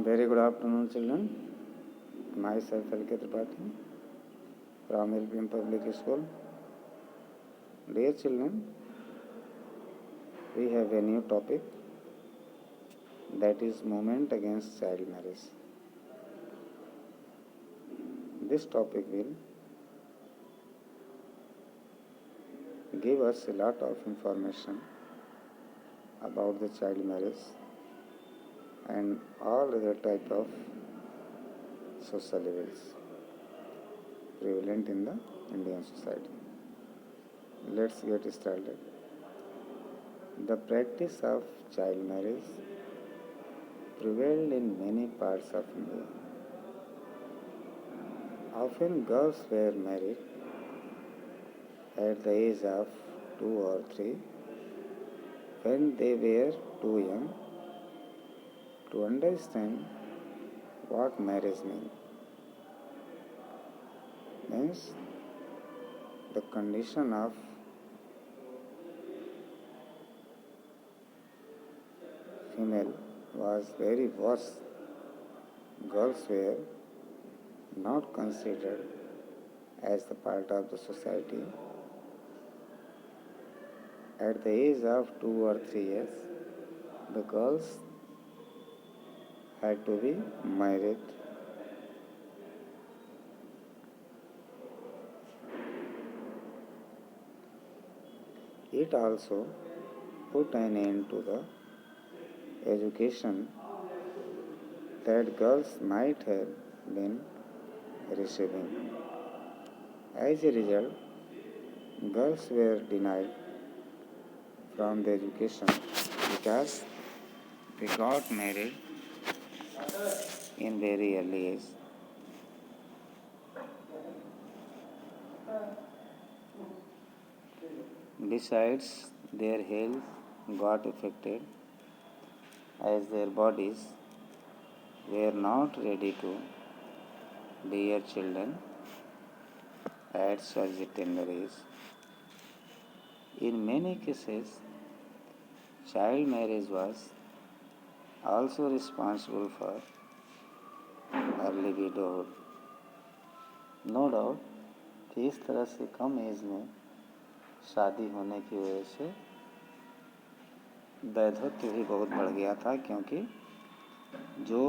Very good afternoon, children. Myself, L.K. Tripathi from LPM Public School. Dear children, we have a new topic, that is movement against child marriage. This topic will give us a lot of information about the child marriage and all other type of social evils prevalent in the Indian society. Let's get started. The practice of child marriage prevailed in many parts of India. Often girls were married at the age of 2 or 3 when they were too young to understand what marriage means. Means the condition of female was very worse. Girls were not considered as the part of the society. At the age of 2 or 3 years, the girls had to be married. It also put an end to the education that girls might have been receiving. As a result, girls were denied from the education because they got married in very early age. Besides, their health got affected as their bodies were not ready to bear children at such a tender age. In many cases, child marriage was also responsible for early widowhood. No doubt कि इस तरह से कम as में शादी होने की वजह से वैधव्य भी बहुत बढ़ गया था, क्योंकि जो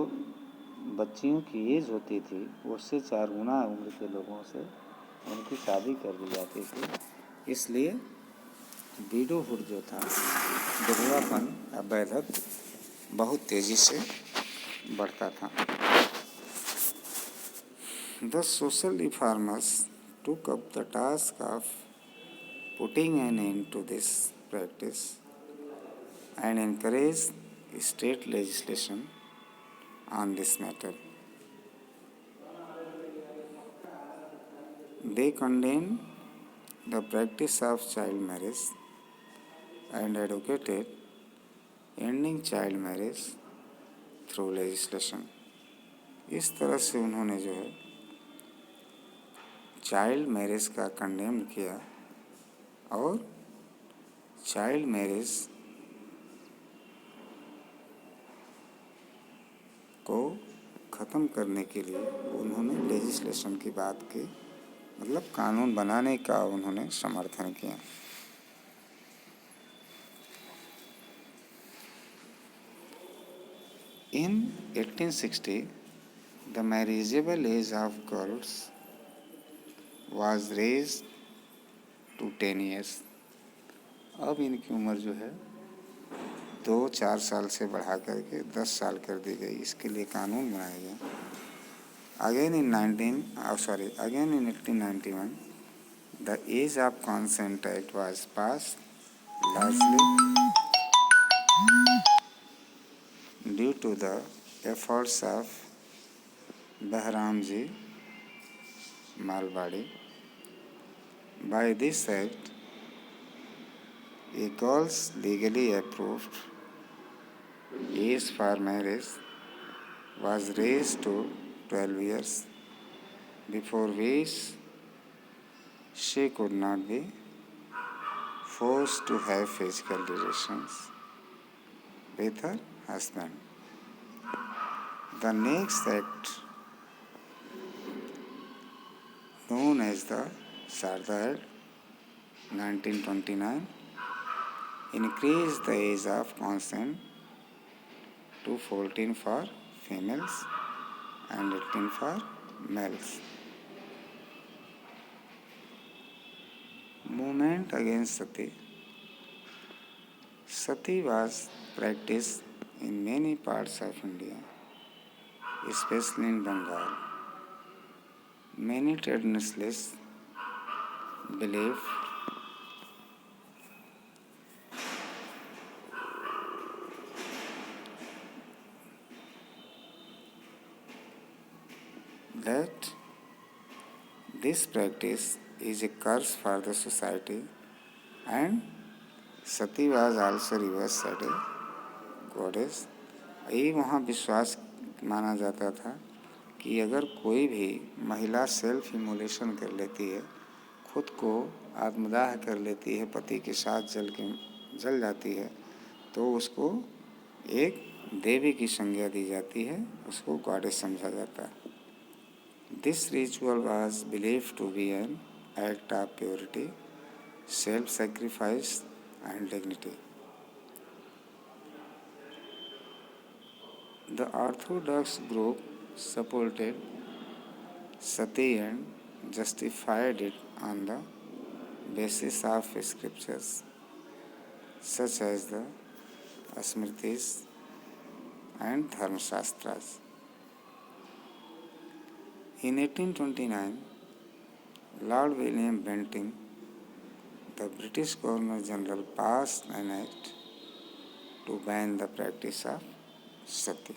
बच्चियों की एज होती थी उससे 4 गुना उम्र के लोगों से उनकी शादी कर दी जाती थी। इसलिए विडोहुड जो था, विधवापन या वैधव्य बहुत तेज़ी से बढ़ता था। The social reformers took up the task of putting an end to this practice and encouraged state legislation on this matter. They condemned the practice of child marriage and advocated ending child marriage through legislation. इस तरह से उन्होंने जो है child marriage का condemn किया और child marriage को ख़त्म करने के लिए उन्होंने लेजिस्लेशन की बात की, मतलब कानून बनाने का उन्होंने समर्थन किया। In 1860, the marriageable age of girls was raised to 10 years. अब इनकी उम्र जो है 2-4 साल से बढ़ा करके 10 साल कर दी गई। इसके लिए कानून बनाया गया। Again in 1891, the Age of Consent Act was passed, largely due to the efforts of Behramji Malbadi. By this act, a girl's legally approved age for marriage was raised to 12 years, before which she could not be forced to have physical relations with her husband. The next act, known as the Sharda Act 1929, increased the age of consent to 14 for females and 18 for males. Movement against Sati. Sati was practiced in many parts of India, especially in Bengal. Many traditionalists believe that this practice is a curse for the society, and Sati was also reversed as a goddess. यही वहाँ विश्वास माना जाता था कि अगर कोई भी महिला सेल्फ इमोलेशन कर लेती है, खुद को आत्मदाह कर लेती है, पति के साथ जल जाती है, तो उसको एक देवी की संज्ञा दी जाती है, उसको गॉडेस समझा जाता है. This ritual was believed to be an act of purity, self-sacrifice and dignity. The Orthodox group supported Sati and justified it on the basis of scriptures such as the Smritis and Dharmashastras. In 1829, Lord William Bentinck, the British Governor General, passed an act to ban the practice of Sati.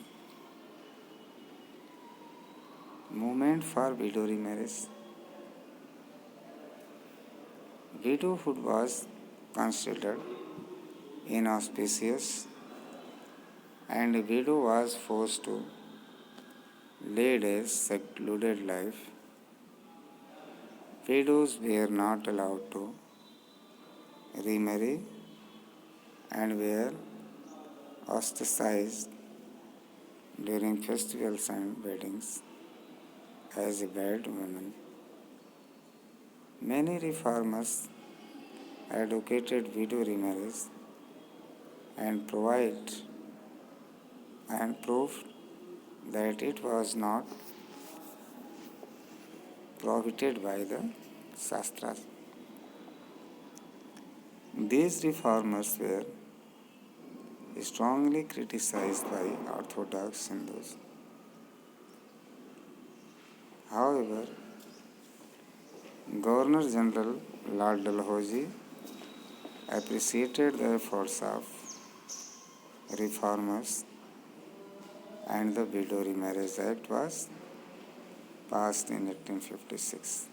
Movement for widow remarriage. Widowhood was considered inauspicious, and a widow was forced to lead a secluded life. Widows were not allowed to remarry and were ostracized during festivals and weddings as a bad woman. Many reformers advocated widow remarriage and proved that it was not prohibited by the Shastras. These reformers were strongly criticized by Orthodox Hindus. However, Governor General Lord Dalhousie appreciated the efforts of reformers, and the Widow Remarriage Act was passed in 1856.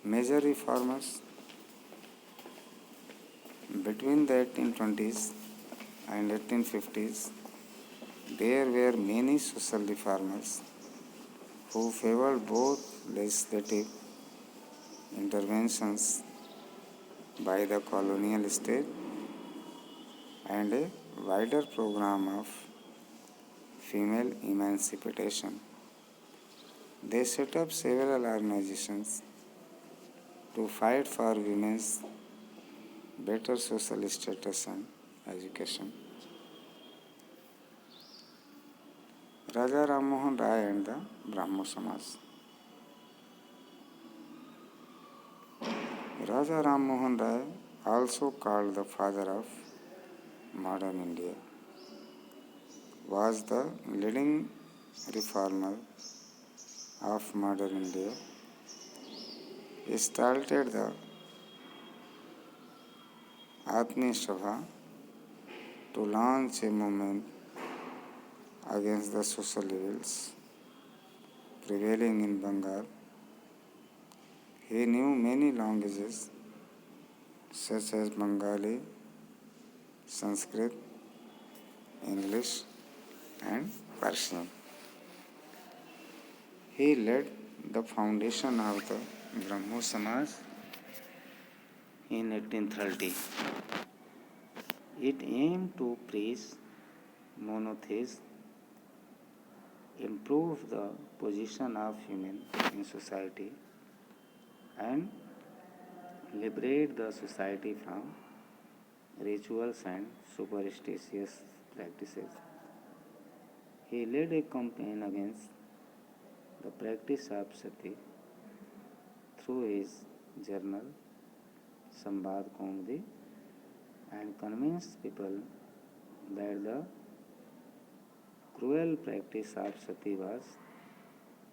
Major reformers. Between the 1820s and 1850s, there were many social reformers who favored both legislative interventions by the colonial state and a wider program of female emancipation. They set up several organizations to fight for women's better social status and education. Raja Ram Mohan Rai and the Brahmo Samaj. Raja Ram Mohan Rai, also called the father of modern India, was the leading reformer of modern India. He started the Atmiya Sabha to launch a movement against the social evils prevailing in Bengal. He knew many languages such as Bengali, Sanskrit, English, and Persian. He led the foundation of the Brahmo Samaj in 1830. It aimed to preach monotheism, improve the position of human in society, and liberate the society from rituals and superstitious practices. He led a campaign against the practice of sati through his journal Sambad Kaumudi and convinced people that the cruel practice of sati was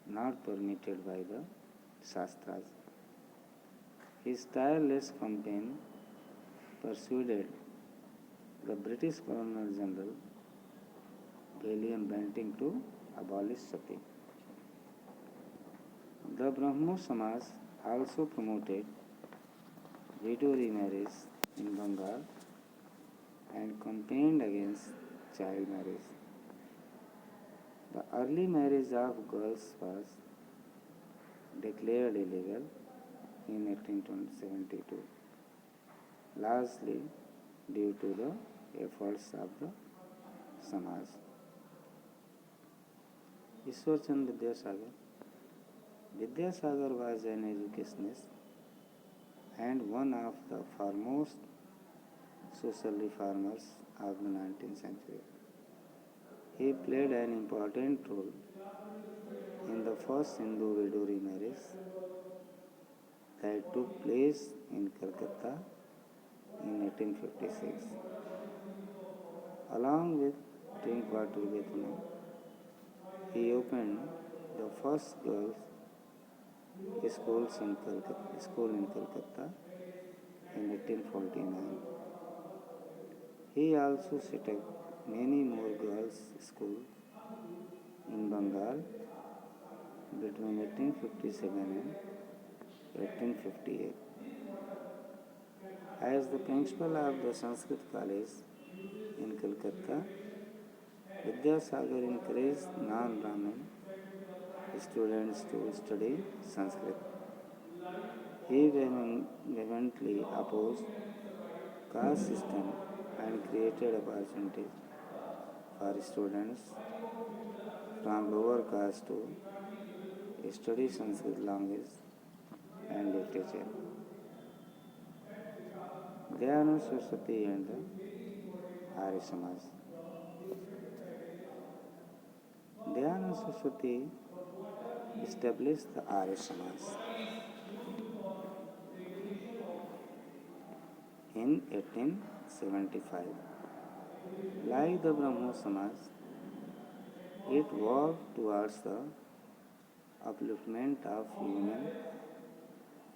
not permitted by the Shastras. His tireless campaign persuaded the British Governor General William Bentinck to abolish sati. The Brahmo Samaj also promoted widow remarriage in Bengal and campaigned against child marriage. The early marriage of girls was declared illegal in 1872, largely due to the efforts of the Samaj. Ishwarchand Vidyasagar was an educationist and one of the foremost social reformers of the 19th century. He played an important role in the first Hindu widow remarriage that took place in Calcutta in 1856. Along with Drinkwater Bethuno, he opened the first girls' school in Calcutta in 1849. He also set up many more girls' schools in Bengal between 1857 and 1858. As the principal of the Sanskrit College in Calcutta, Vidyasagar encouraged non-Brahmin students to study Sanskrit. He vehemently opposed caste system and created opportunities for students from lower caste to study Sanskrit language and literature. Dayanand Saraswati and the Arya Samaj. Dayanand Saraswati established the Arya Samaj in 1875. Like the Brahmo Samaj, it worked towards the upliftment of women.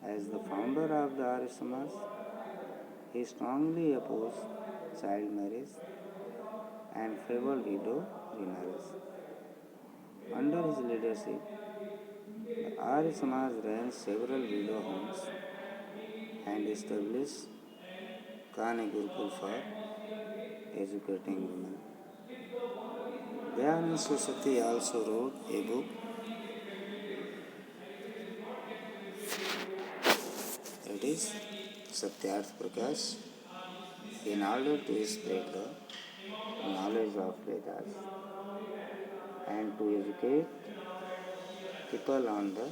As the founder of the Arya Samaj, he strongly opposed child marriage and favored widow remarriage. Under his leadership, the Arya Samaj ran several widow homes and established Kane Gurukul for educating women. Dayanand Saraswati also wrote a book, that is Satyarth Prakash, in order to spread the knowledge of Vedas and to educate people on the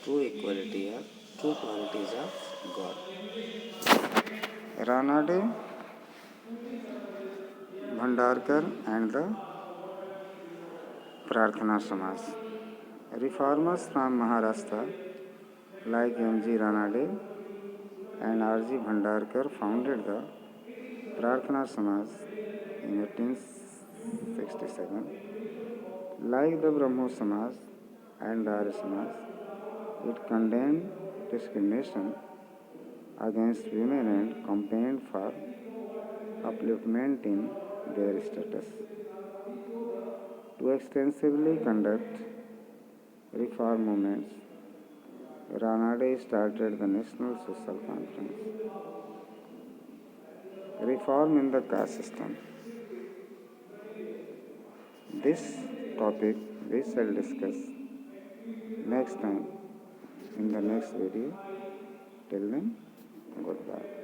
true qualities of God. Ranade, Bhandarkar and the Prarthana Samaj. Reformers from Maharashtra like M.G. Ranade and R.G. Bhandarkar founded the Prarthana Samaj in 1867. Like the Brahmo Samaj and the Arya Samaj, it condemned discrimination against women and campaigned for upliftment in their status. To extensively conduct reform movements, Ranade started the National Social Conference. Reform in the caste system. This topic we shall discuss next time in the next video. Till then, goodbye.